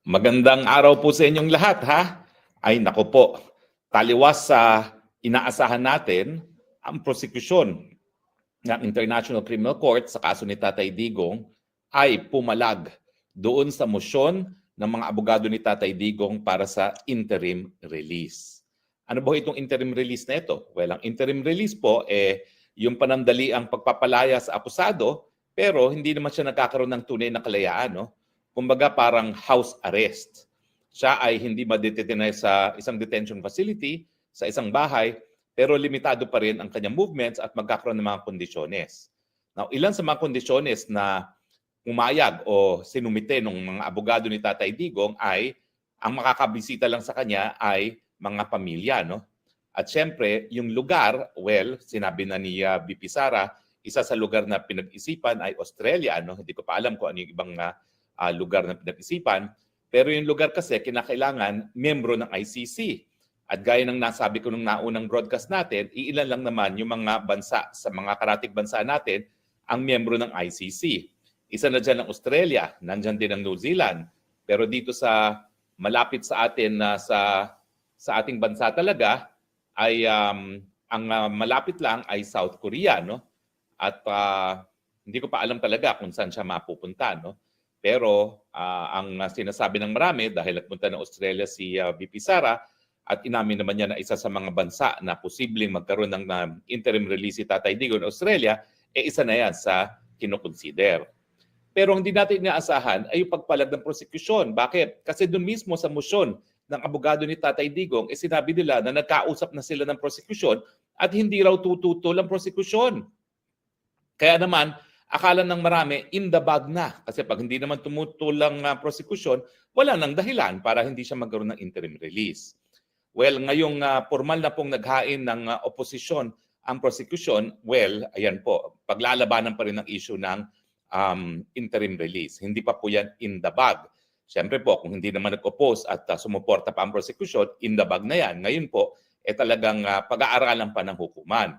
Magandang araw po sa inyong lahat, ha? Ay nako po, taliwas sa inaasahan natin ang prosekusyon ng International Criminal Court sa kaso ni Tatay Digong ay pumalag doon sa mosyon ng mga abogado ni Tatay Digong para sa interim release. Ano ba itong interim release na ito? Well, ang interim release po yung panandaliang pagpapalaya sa akusado pero hindi naman siya nagkakaroon ng tunay na kalayaan, no? Kumbaga parang house arrest. Siya ay hindi madetenay sa isang detention facility, sa isang bahay, pero limitado pa rin ang kanyang movements at magkakaroon ng mga kondisyones. Now, ilan sa mga kondisyones na umayag o sinumite ng mga abogado ni Tatay Digong ay ang makakabisita lang sa kanya ay mga pamilya, no? At syempre, yung lugar, well, sinabi na ni VP Sara, isa sa lugar na pinag-isipan ay Australia, no? Hindi ko pa alam kung ano yung ibang lugar na pinag-isipan. Pero yung lugar kasi, kinakailangan membro ng ICC. At gaya ng nasabi ko nung naunang broadcast natin, iilan lang naman yung mga bansa sa mga karatig bansa natin ang miyembro ng ICC. Isa na dyan ang Australia, nandyan din ang New Zealand. Pero dito sa malapit sa atin na sa ating bansa talaga ay ang malapit lang ay South Korea, no? At hindi ko pa alam talaga kung saan siya mapupunta, no? Pero ang sinasabi ng marami dahil nagpunta ng Australia si VP Sara at inamin naman niya na isa sa mga bansa na posibleng magkaroon ng interim release si Tatay Digong in Australia, isa na yan sa kinoconsider. Pero hindi natin inaasahan ay yung pagpalag ng prosekusyon. Bakit? Kasi doon mismo sa motion ng abogado ni Tatay Digong, sinabi nila na nagkausap na sila ng prosekusyon at hindi raw tututol ang prosekusyon. Kaya naman, akala ng marami, in the bag na. Kasi pag hindi naman tumutulang prosekusyon, wala nang dahilan para hindi siya magkaroon ng interim release. Well, ngayong formal na pong naghain ng oposisyon ang prosecution, well, ayan po, paglalabanan pa rin ang issue ng interim release. Hindi pa po yan in the bag. Siyempre po, kung hindi naman nag-oppose at sumuporta pa ang prosecution, in the bag na yan. Ngayon po, talagang pag-aaralan pa ng hukuman.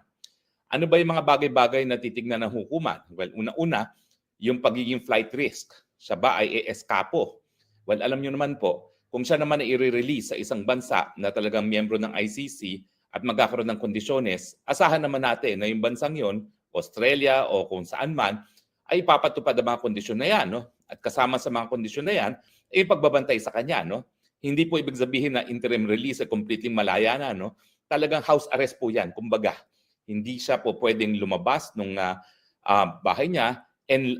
Ano ba yung mga bagay-bagay na titignan ng hukuman? Well, una-una, yung pagiging flight risk. Siya ba ay eeskapo? Well, alam nyo naman po, kung siya naman ay i-release sa isang bansa na talagang miyembro ng ICC at magkakaroon ng kondisyones, asahan naman natin na yung bansang yon, Australia o kung saan man, ay ipapatupad ang mga kondisyon na yan. No? At kasama sa mga kondisyon na yan, ay pagbabantay sa kanya. No? Hindi po ibig sabihin na interim release ay completely malaya na. No? Talagang house arrest po yan, kumbaga. Hindi siya po pwedeng lumabas ng bahay niya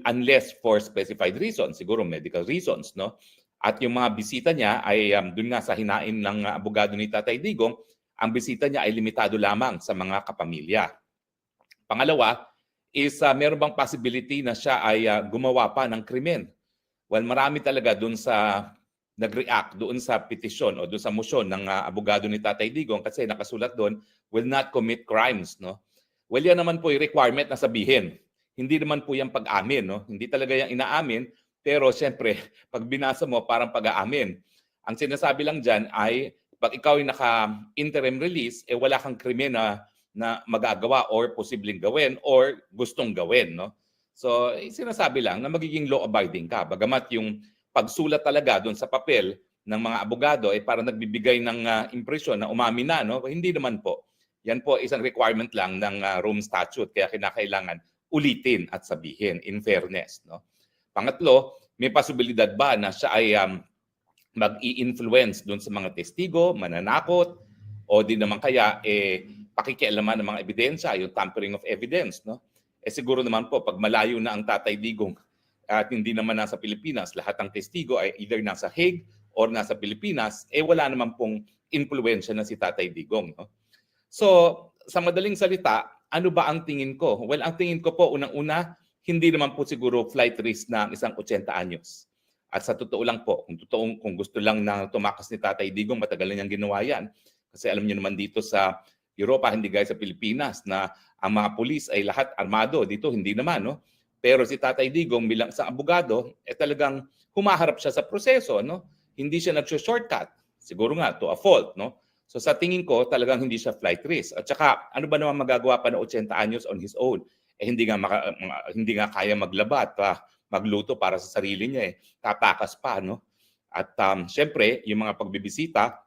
unless for specified reasons, siguro medical reasons. No? At yung mga bisita niya ay dun nga sa hinain ng abogado ni Tatay Digong, ang bisita niya ay limitado lamang sa mga kapamilya. Pangalawa is meron bang possibility na siya ay gumawa pa ng krimen? Well, marami talaga dun sa nag-react doon sa petisyon o doon sa motion ng abogado ni Tatay Digong kasi nakasulat doon, will not commit crimes. No? Well, yan naman po yung requirement na sabihin. Hindi naman po yung pag-amin. No? Hindi talaga yung inaamin. Pero siyempre, pag binasa mo, parang pag-aamin. Ang sinasabi lang dyan ay, pag ikaw ay naka-interim release, wala kang krimen na magagawa or posibleng gawin or gustong gawin. No? So, sinasabi lang na magiging law-abiding ka. Bagamat yung pagsulat talaga doon sa papel ng mga abogado ay parang nagbibigay ng impresyon na umamin na. No? Hindi naman po. Yan po isang requirement lang ng Rome Statute. Kaya kinakailangan ulitin at sabihin in fairness. No? Pangatlo, may posibilidad ba na siya ay mag-i-influence doon sa mga testigo, mananakot, o di naman kaya pakikialaman ng mga ebidensya, yung tampering of evidence. No? Siguro naman po, pag malayo na ang Tatay Digong at hindi naman nasa Pilipinas, lahat ng testigo ay either nasa Hague or nasa Pilipinas, wala naman pong influensya na si Tatay Digong. No? So, sa madaling salita, ano ba ang tingin ko? Well, ang tingin ko po, unang-una, hindi naman po siguro flight risk ng isang 80 anyos. At sa totoo lang po, kung gusto lang na tumakas ni Tatay Digong, matagal na niyang ginawa yan. Kasi alam niyo naman dito sa Europa, hindi gaya sa Pilipinas, na ang mga pulis ay lahat armado. Dito, hindi naman. No? Pero si Tatay Digong bilang isang abogado, talagang humaharap siya sa proseso. No? Hindi siya nag-shortcut. Siguro nga, to a fault. No? So sa tingin ko, talagang hindi siya flight risk. At saka, ano ba naman magagawa pa ng 80 anyos on his own? Hindi nga kaya maglaba at magluto para sa sarili niya. Tatakas pa, no? At syempre, yung mga pagbibisita,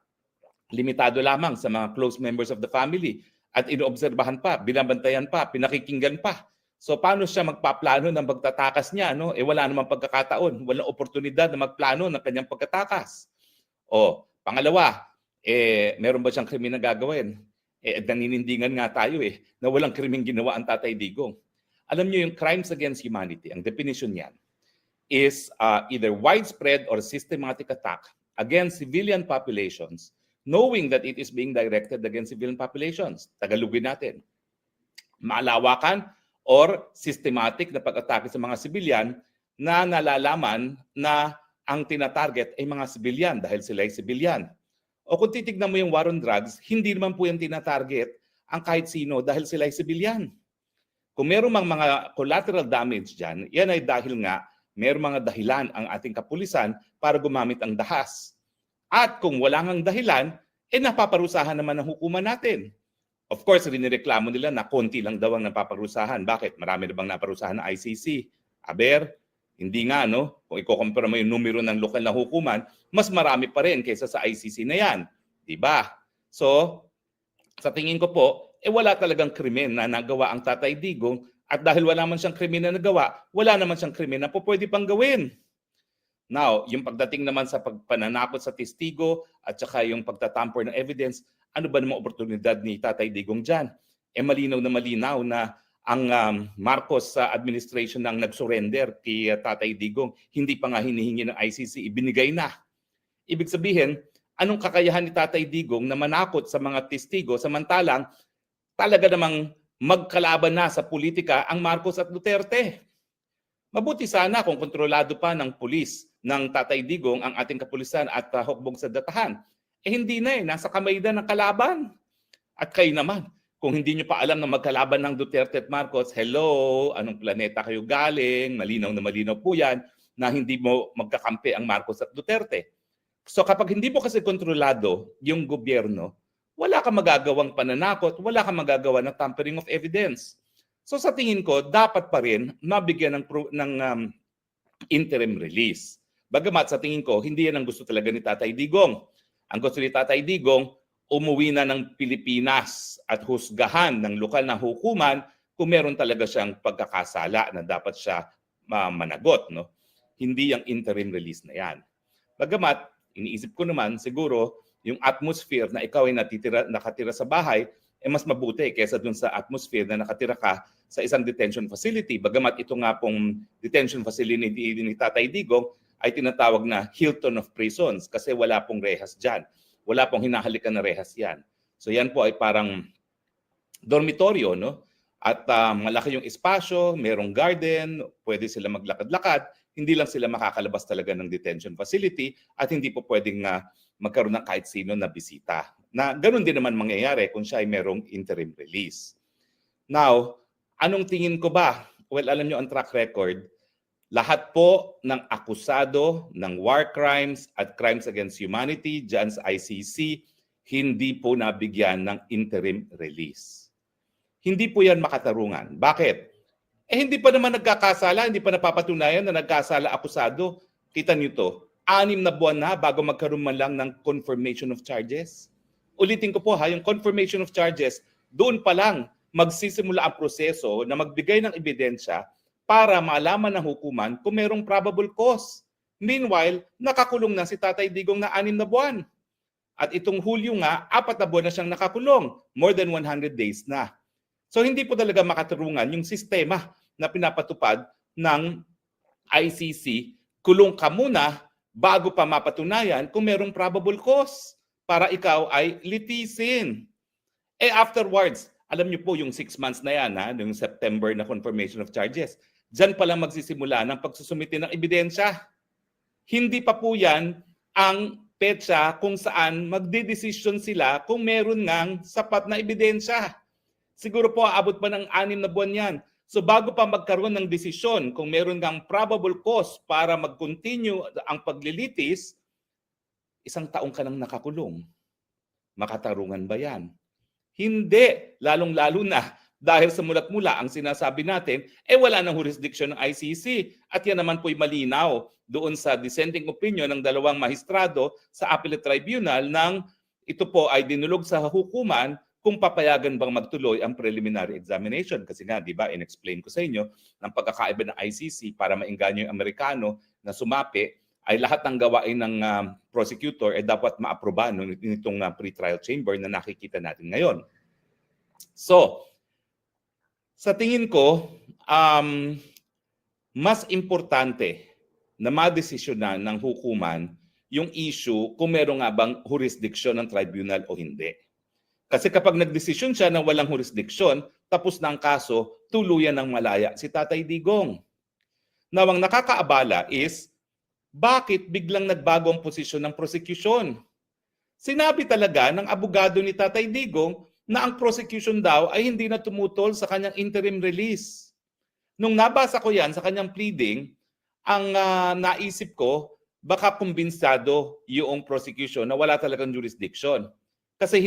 limitado lamang sa mga close members of the family. At inoobserbahan pa, binabantayan pa, pinakikinggan pa. So paano siya magpaplano ng pagtatakas niya? No? Wala namang pagkakataon, walang oportunidad na magplano ng kanyang pagtatakas. O, pangalawa, meron ba siyang krimen na gagawin? Naninindigan nga tayo na walang krimeng ginawa ang Tatay Digong. Alam niyo yung crimes against humanity, ang definition niyan is either widespread or systematic attack against civilian populations knowing that it is being directed against civilian populations. Tagalogin natin. Malawakan or systematic na pag-atake sa mga civilian na nalalaman na ang tinatarget ay mga civilian dahil sila ay civilian. O kung titignan mo yung war on drugs, hindi naman po yung tinatarget ang kahit sino dahil sila ay civilian. Kung meron mang mga collateral damage dyan, yan ay dahil nga meron mga dahilan ang ating kapulisan para gumamit ang dahas. At kung wala ngang dahilan, napaparusahan naman ang hukuman natin. Of course, rinireklamo nila na konti lang daw ang napaparusahan. Bakit? Marami na bang naparusahan ng ICC? Aber, hindi nga, no? Kung ikukumpara mo yung numero ng lokal na hukuman, mas marami pa rin kaysa sa ICC na yan. Diba? So, sa tingin ko po, wala talagang krimen na nagawa ang Tatay Digong. At dahil wala man siyang krimen na nagawa, wala naman siyang krimen na po pwede pang gawin. Now, yung pagdating naman sa pagpananakot sa testigo at saka yung pagtatamper ng evidence, ano ba namang oportunidad ni Tatay Digong dyan? Malinaw na ang Marcos administration nang nag-surrender kay Tatay Digong, hindi pa nga hinihingi ng ICC, ibinigay na. Ibig sabihin, anong kakayahan ni Tatay Digong na manakot sa mga testigo samantalang talaga namang magkalaban na sa politika ang Marcos at Duterte? Mabuti sana kung kontrolado pa ng pulis ng Tatay Digong ang ating kapulisan at hukbong sa datahan. Hindi na nasa kamay na ng kalaban. At kayo naman, kung hindi nyo pa alam na magkalaban ng Duterte at Marcos, hello, anong planeta kayo galing? Malinaw na malinaw po yan na hindi mo magkakampi ang Marcos at Duterte. So kapag hindi mo kasi kontrolado yung gobyerno, wala kang magagawang pananakot, wala kang magagawa ng tampering of evidence. So sa tingin ko, dapat pa rin mabigyan ng interim release. Bagamat sa tingin ko, hindi yan ang gusto talaga ni Tatay Digong. Ang gusto ni Tatay Digong, umuwi na ng Pilipinas at husgahan ng lokal na hukuman kung meron talaga siyang pagkakasala na dapat siya managot. No? Hindi yung interim release na yan. Bagamat, iniisip ko naman siguro yung atmosphere na ikaw ay nakatira sa bahay, mas mabuti kaysa dun sa atmosphere na nakatira ka sa isang detention facility. Bagamat ito nga pong detention facility ni Tatay Digong ay tinatawag na Hilton of Prisons kasi wala pong rehas dyan. Wala pong hinahalikan na rehas yan. So yan po ay parang dormitoryo, no? At malaki yung espasyo, merong garden, pwede sila maglakad-lakad, hindi lang sila makakalabas talaga ng detention facility at hindi po pwedeng magkaroon ng kahit sino na bisita. Na ganun din naman mangyayari kung siya ay merong interim release. Now, anong tingin ko ba? Well, alam nyo ang track record, lahat po ng akusado ng war crimes at crimes against humanity dyan sa ICC, hindi po nabigyan ng interim release. Hindi po yan makatarungan. Bakit? Hindi pa naman nagkakasala, hindi pa napapatunayan na nagkasala akusado. Kita nyo to, 6 na buwan na bago magkaroon man lang ng confirmation of charges. Ulitin ko po yung confirmation of charges, doon pa lang magsisimula ang proseso na magbigay ng ebidensya para malaman ng hukuman kung merong probable cause. Meanwhile, nakakulong na si Tatay Digong na 6 na buwan. At itong Hulyo nga, 4 na buwan na siyang nakakulong. More than 100 days na. So hindi po talaga makatarungan yung sistema na pinapatupad ng ICC. Kulong ka muna bago pa mapatunayan kung merong probable cause para ikaw ay litisin. Afterwards, alam niyo po yung 6 months na yan, yung September na confirmation of charges. Diyan pa lang magsisimula ng pagsusumite ng ebidensya. Hindi pa po yan ang petsa kung saan magdedesisyon sila kung meron ngang sapat na ebidensya. Siguro po aabot pa ng 6 na buwan yan. So bago pa magkaroon ng desisyon kung meron ngang probable cause para mag-continue ang paglilitis, 1 taong ka nang nakakulong. Makatarungan ba yan? Hindi. Lalong-lalo na Dahil sa mulat-mula ang sinasabi natin, wala nang jurisdiction ng ICC. At yan naman po'y malinaw doon sa dissenting opinion ng dalawang mahistrado sa Appellate Tribunal nang ito po ay dinulog sa hukuman kung papayagan bang magtuloy ang preliminary examination. Kasi nga, di ba, in-explain ko sa inyo ng pagkakaiba ng ICC para maingganyo yung Amerikano na sumapi ay lahat ng gawain ng prosecutor ay dapat maaproba nitong pre-trial chamber na nakikita natin ngayon. So, sa tingin ko, mas importante na madesisyonan ng hukuman yung issue kung meron nga bang jurisdiction ng tribunal o hindi. Kasi kapag nagdesisyon siya na walang jurisdiction, tapos na ang kaso, tuluyan ng malaya si Tatay Digong. Now, ang nakakaabala is, bakit biglang nagbago ang posisyon ng prosecution? Sinabi talaga ng abogado ni Tatay Digong na ang prosecution daw ay hindi na tumutol sa kanyang interim release. Nung nabasa ko yan sa kanyang pleading, ang naisip ko, baka kumbinsado yung prosecution na wala talagang jurisdiction. Kasi